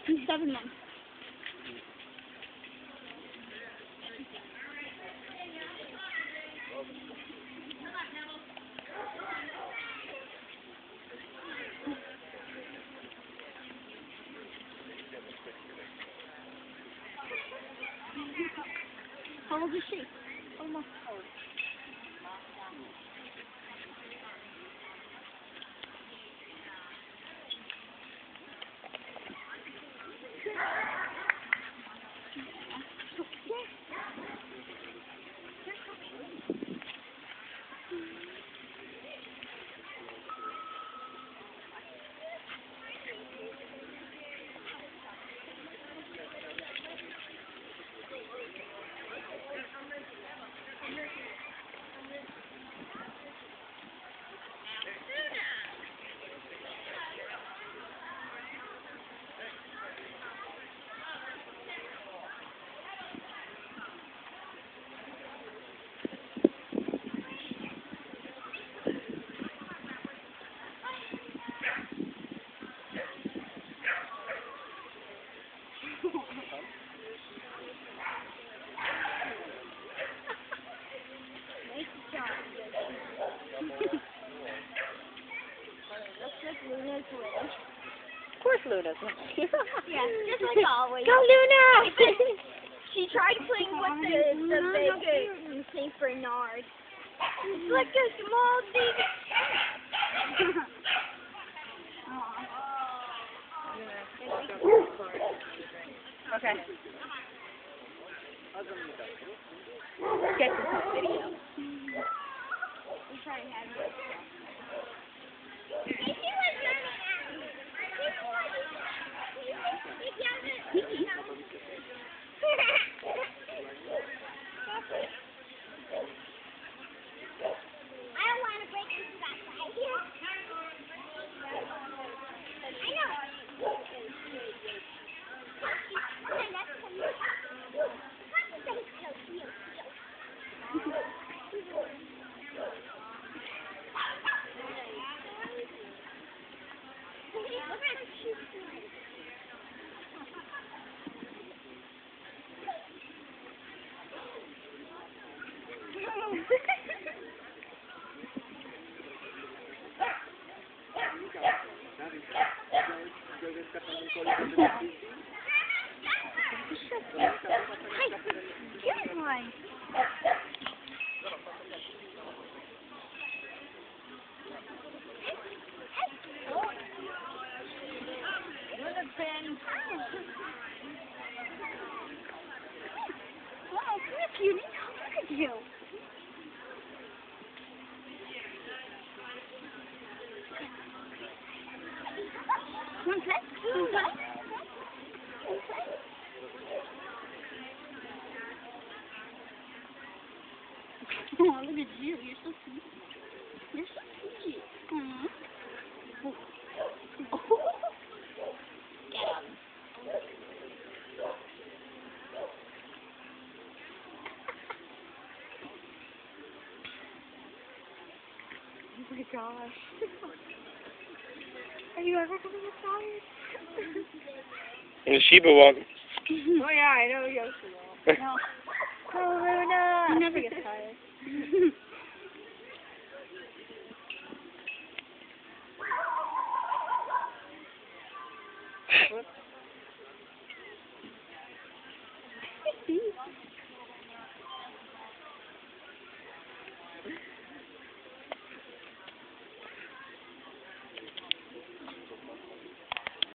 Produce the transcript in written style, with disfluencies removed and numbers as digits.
He's 7 months. How old is she? Almost old. Of course Luna's winning. Yeah, just like always. Go Luna! She tried playing with the big St. Bernard. It's like a small thing. Okay. Get this video. We try to have it. Good one. Wow, come here, cutie. Look at you. Want to play? Want to play? Want to play? Oh, look at you. You're so cute. You're so cute. Aww. Get up. Oh my gosh. Are you ever going to get tired? And the Sheba walk. Oh yeah, I know Yoshi will. No. Oh Luna! You never get tired.